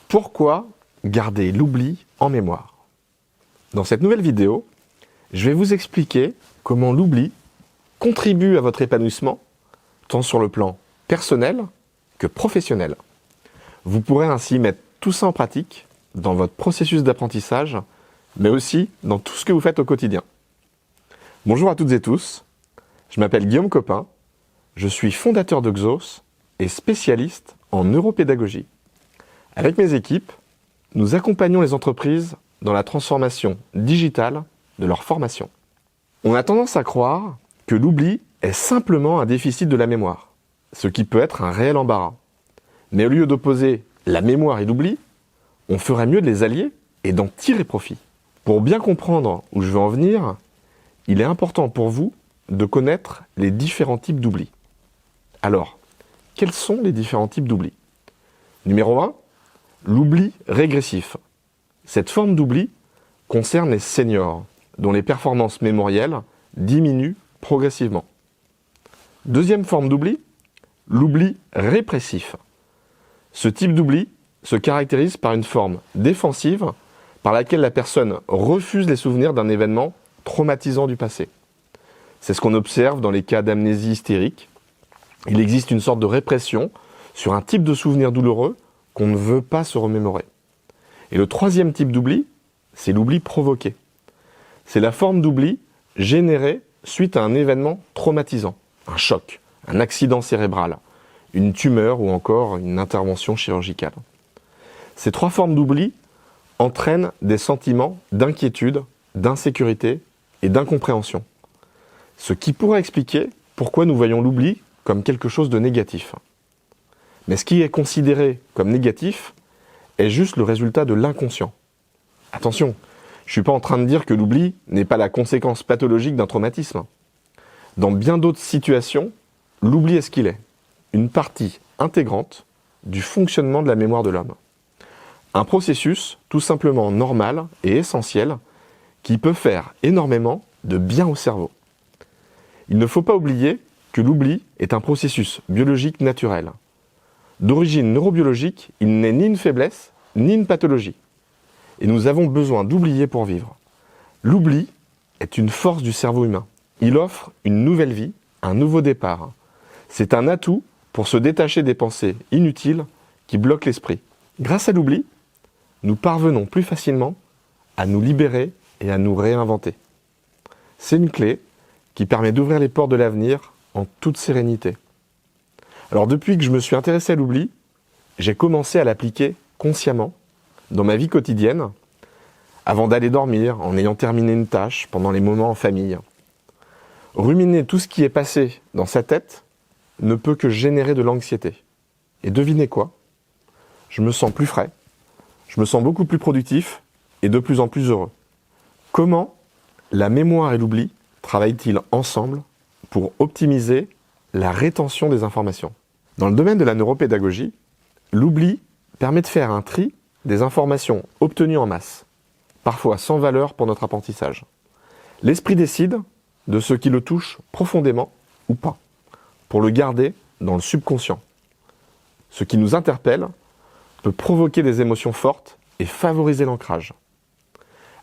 Pourquoi garder l'oubli en mémoire? Dans cette nouvelle vidéo, je vais vous expliquer comment l'oubli contribue à votre épanouissement, tant sur le plan personnel que professionnel. Vous pourrez ainsi mettre tout ça en pratique dans votre processus d'apprentissage, mais aussi dans tout ce que vous faites au quotidien. Bonjour à toutes et tous, je m'appelle Guillaume Copin, je suis fondateur de Xos et spécialiste en neuropédagogie. Avec mes équipes, nous accompagnons les entreprises dans la transformation digitale de leur formation. On a tendance à croire que l'oubli est simplement un déficit de la mémoire, ce qui peut être un réel embarras. Mais au lieu d'opposer la mémoire et l'oubli, on ferait mieux de les allier et d'en tirer profit. Pour bien comprendre où je veux en venir, il est important pour vous de connaître les différents types d'oubli. Alors, quels sont les différents types d'oubli? Numéro 1, l'oubli régressif. Cette forme d'oubli concerne les seniors, dont les performances mémorielles diminuent progressivement. Deuxième forme d'oubli, l'oubli répressif. Ce type d'oubli se caractérise par une forme défensive par laquelle la personne refuse les souvenirs d'un événement traumatisant du passé. C'est ce qu'on observe dans les cas d'amnésie hystérique. Il existe une sorte de répression sur un type de souvenir douloureux qu'on ne veut pas se remémorer. Et le troisième type d'oubli, c'est l'oubli provoqué. C'est la forme d'oubli générée suite à un événement traumatisant, un choc, un accident cérébral, une tumeur ou encore une intervention chirurgicale. Ces trois formes d'oubli entraînent des sentiments d'inquiétude, d'insécurité et d'incompréhension. Ce qui pourrait expliquer pourquoi nous voyons l'oubli comme quelque chose de négatif. Mais ce qui est considéré comme négatif est juste le résultat de l'inconscient. Attention, je ne suis pas en train de dire que l'oubli n'est pas la conséquence pathologique d'un traumatisme. Dans bien d'autres situations, l'oubli est ce qu'il est, une partie intégrante du fonctionnement de la mémoire de l'homme. Un processus tout simplement normal et essentiel qui peut faire énormément de bien au cerveau. Il ne faut pas oublier que l'oubli est un processus biologique naturel. D'origine neurobiologique, il n'est ni une faiblesse, ni une pathologie. Et nous avons besoin d'oublier pour vivre. L'oubli est une force du cerveau humain. Il offre une nouvelle vie, un nouveau départ. C'est un atout pour se détacher des pensées inutiles qui bloquent l'esprit. Grâce à l'oubli, nous parvenons plus facilement à nous libérer et à nous réinventer. C'est une clé qui permet d'ouvrir les portes de l'avenir en toute sérénité. Alors depuis que je me suis intéressé à l'oubli, j'ai commencé à l'appliquer consciemment dans ma vie quotidienne, avant d'aller dormir, en ayant terminé une tâche, pendant les moments en famille. Ruminer tout ce qui est passé dans sa tête ne peut que générer de l'anxiété. Et devinez quoi? Je me sens plus frais, je me sens beaucoup plus productif et de plus en plus heureux. Comment la mémoire et l'oubli travaillent-ils ensemble pour optimiser la rétention des informations? Dans le domaine de la neuropédagogie, l'oubli permet de faire un tri des informations obtenues en masse, parfois sans valeur pour notre apprentissage. L'esprit décide de ce qui le touche profondément ou pas, pour le garder dans le subconscient. Ce qui nous interpelle peut provoquer des émotions fortes et favoriser l'ancrage.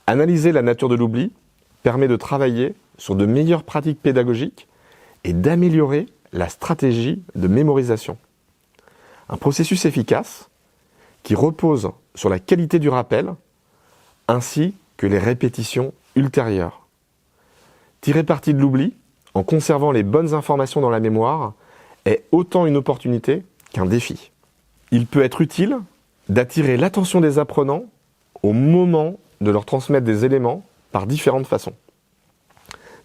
Analyser la nature de l'oubli permet de travailler sur de meilleures pratiques pédagogiques et d'améliorer la stratégie de mémorisation. Un processus efficace qui repose sur la qualité du rappel ainsi que les répétitions ultérieures. Tirer parti de l'oubli en conservant les bonnes informations dans la mémoire est autant une opportunité qu'un défi. Il peut être utile d'attirer l'attention des apprenants au moment de leur transmettre des éléments par différentes façons.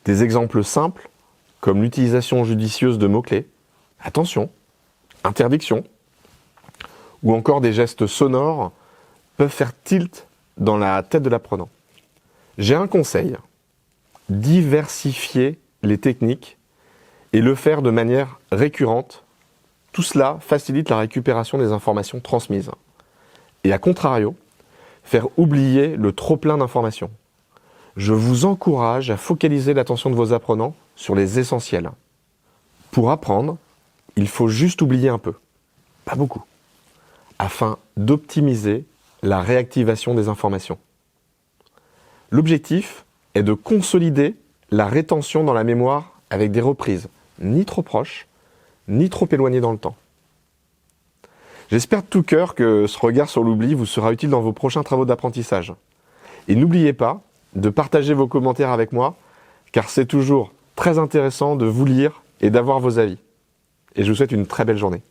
Des exemples simples comme l'utilisation judicieuse de mots-clés, attention, interdiction, ou encore des gestes sonores peuvent faire tilt dans la tête de l'apprenant. J'ai un conseil, diversifier les techniques et le faire de manière récurrente. Tout cela facilite la récupération des informations transmises. Et à contrario, faire oublier le trop-plein d'informations. Je vous encourage à focaliser l'attention de vos apprenants sur les essentiels. Pour apprendre, il faut juste oublier un peu, pas beaucoup, afin d'optimiser la réactivation des informations. L'objectif est de consolider la rétention dans la mémoire avec des reprises ni trop proches, ni trop éloignées dans le temps. J'espère de tout cœur que ce regard sur l'oubli vous sera utile dans vos prochains travaux d'apprentissage. Et n'oubliez pas de partager vos commentaires avec moi, car c'est toujours très intéressant de vous lire et d'avoir vos avis. Et je vous souhaite une très belle journée.